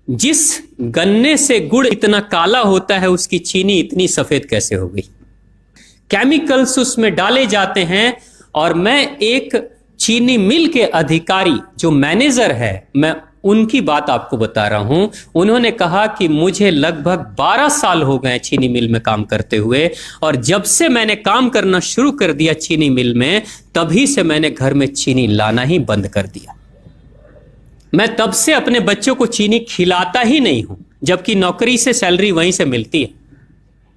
जिस गन्ने से गुड़ इतना काला होता है उसकी चीनी इतनी सफेद कैसे हो गई? केमिकल्स उसमें डाले जाते हैं। और मैं एक चीनी मिल के अधिकारी जो मैनेजर है, मैं उनकी बात आपको बता रहा हूं। उन्होंने कहा कि मुझे लगभग 12 साल हो गए चीनी मिल में काम करते हुए, और जब से मैंने काम करना शुरू कर दिया चीनी मिल में, तभी से मैंने घर में चीनी लाना ही बंद कर दिया। मैं तब से अपने बच्चों को चीनी खिलाता ही नहीं हूं, जबकि नौकरी से सैलरी वहीं से मिलती है,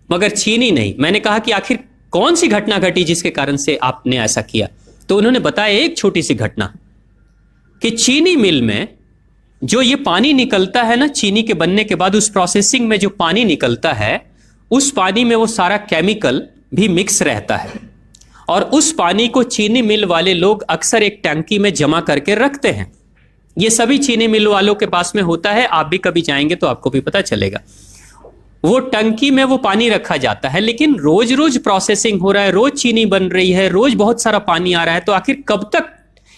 मगर चीनी नहीं। मैंने कहा कि आखिर कौन सी घटना घटी जिसके कारण से आपने ऐसा किया? तो उन्होंने बताया एक छोटी सी घटना कि चीनी मिल में जो ये पानी निकलता है ना, चीनी के बनने के बाद उस प्रोसेसिंग में जो पानी निकलता है, उस पानी में वो सारा केमिकल भी मिक्स रहता है, और उस पानी को चीनी मिल वाले लोग अक्सर एक टंकी में जमा करके रखते हैं। ये सभी चीनी मिल वालों के पास में होता है, आप भी कभी जाएंगे तो आपको भी पता चलेगा। वो टंकी में वो पानी रखा जाता है, लेकिन रोज रोज प्रोसेसिंग हो रहा है, रोज चीनी बन रही है, रोज बहुत सारा पानी आ रहा है, तो आखिर कब तक?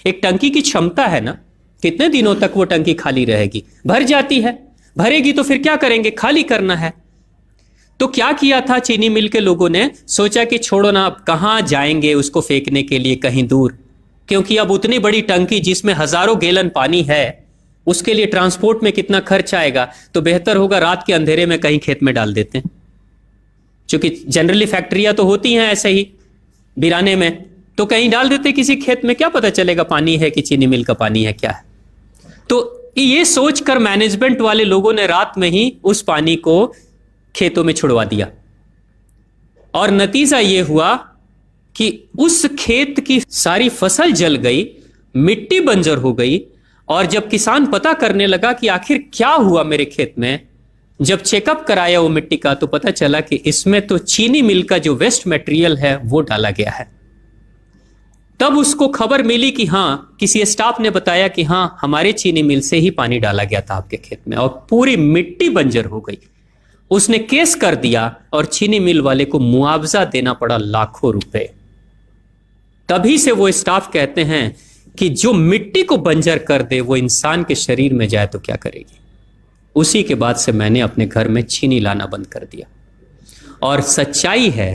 एक टंकी की क्षमता है ना, कितने दिनों तक वो टंकी खाली रहेगी? भर जाती है, भरेगी तो फिर क्या करेंगे? खाली करना है। तो क्या किया था चीनी मिल के लोगों ने? सोचा कि छोड़ो ना, अब कहां जाएंगे उसको फेंकने के लिए कहीं दूर, क्योंकि अब उतनी बड़ी टंकी जिसमें हजारों गैलन पानी है, उसके लिए ट्रांसपोर्ट में कितना खर्च आएगा, तो बेहतर होगा रात के अंधेरे में कहीं खेत में डाल देते हैं। क्योंकि जनरली फैक्ट्रियां तो होती हैं ऐसे ही बिराने में, तो कहीं डाल देते किसी खेत में, क्या पता चलेगा पानी है कि चीनी मिल का पानी है क्या है। तो ये सोचकर मैनेजमेंट वाले लोगों ने रात में ही उस पानी को खेतों में छुड़वा दिया, और नतीजा ये हुआ कि उस खेत की सारी फसल जल गई, मिट्टी बंजर हो गई। और जब किसान पता करने लगा कि आखिर क्या हुआ मेरे खेत में, जब चेकअप कराया वो मिट्टी का, तो पता चला कि इसमें तो चीनी मिल का जो वेस्ट मटेरियल है वो डाला गया है। तब उसको खबर मिली कि हाँ, किसी स्टाफ ने बताया कि हाँ, हमारे चीनी मिल से ही पानी डाला गया था आपके खेत में, और पूरी मिट्टी बंजर हो गई। उसने केस कर दिया और चीनी मिल वाले को मुआवजा देना पड़ा लाखों रुपए। तभी से वो स्टाफ कहते हैं कि जो मिट्टी को बंजर कर दे वो इंसान के शरीर में जाए तो क्या करेगी। उसी के बाद से मैंने अपने घर में चीनी लाना बंद कर दिया। और सच्चाई है,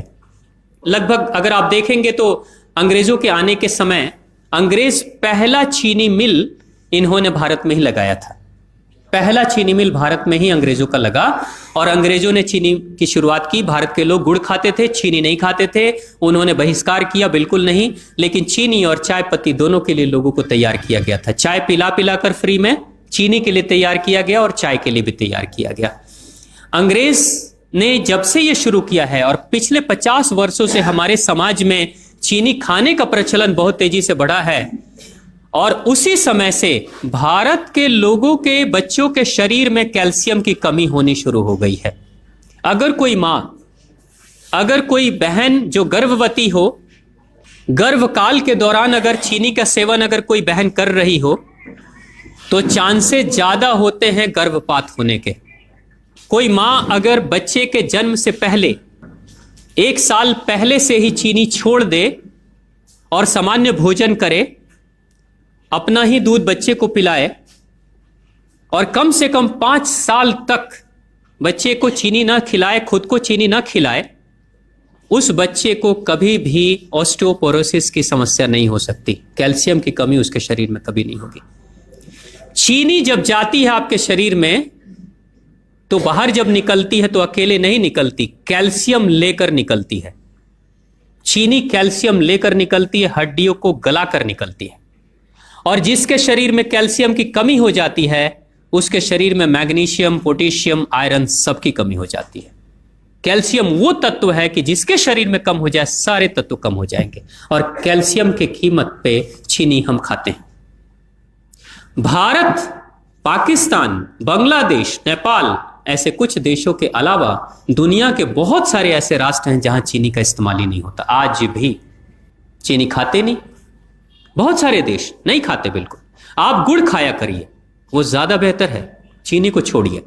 लगभग अगर आप देखेंगे तो अंग्रेजों के आने के समय अंग्रेज पहला चीनी मिल इन्होंने भारत में ही लगाया था। पहला चीनी मिल भारत में ही अंग्रेजों का लगा, और अंग्रेजों ने चीनी की शुरुआत की। भारत के लोग गुड़ खाते थे, चीनी नहीं खाते थे। उन्होंने बहिष्कार किया, बिल्कुल नहीं, लेकिन चीनी और चाय पत्ती दोनों के लिए लोगों को तैयार किया गया था। चाय पिला पिलाकर फ्री में, चीनी के लिए तैयार किया गया और चाय के लिए भी तैयार किया गया। अंग्रेज ने जब से यह शुरू किया है, और पिछले 50 वर्षों से हमारे समाज में चीनी खाने का प्रचलन बहुत तेजी से बढ़ा है, और उसी समय से भारत के लोगों के बच्चों के शरीर में कैल्शियम की कमी होनी शुरू हो गई है। अगर कोई मां, अगर कोई बहन जो गर्भवती हो, गर्भकाल के दौरान अगर चीनी का सेवन अगर कोई बहन कर रही हो, तो चांसेस ज्यादा होते हैं गर्भपात होने के। कोई मां अगर बच्चे के जन्म से पहले 1 साल पहले से ही चीनी छोड़ दे और सामान्य भोजन करे, अपना ही दूध बच्चे को पिलाए, और कम से कम 5 साल तक बच्चे को चीनी ना खिलाए, खुद को चीनी ना खिलाए, उस बच्चे को कभी भी ऑस्टियोपोरोसिस की समस्या नहीं हो सकती। कैल्शियम की कमी उसके शरीर में कभी नहीं होगी। चीनी जब जाती है आपके शरीर में, तो बाहर जब निकलती है तो अकेले नहीं निकलती, कैल्शियम लेकर निकलती है। चीनी कैल्शियम लेकर निकलती है, हड्डियों को गलाकर निकलती है। और जिसके शरीर में कैल्शियम की कमी हो जाती है, उसके शरीर में मैग्नीशियम, पोटेशियम, आयरन सबकी कमी हो जाती है। कैल्शियम वो तत्व है कि जिसके शरीर में कम हो जाए, सारे तत्व कम हो जाएंगे, और कैल्शियम की कीमत पे चीनी हम खाते हैं। भारत, पाकिस्तान, बांग्लादेश, नेपाल, ऐसे कुछ देशों के अलावा दुनिया के बहुत सारे ऐसे राष्ट्र हैं जहां चीनी का इस्तेमाल ही नहीं होता। आज भी चीनी खाते नहीं, बहुत सारे देश नहीं खाते बिल्कुल। आप गुड़ खाया करिए, वो ज्यादा बेहतर है, चीनी को छोड़िए।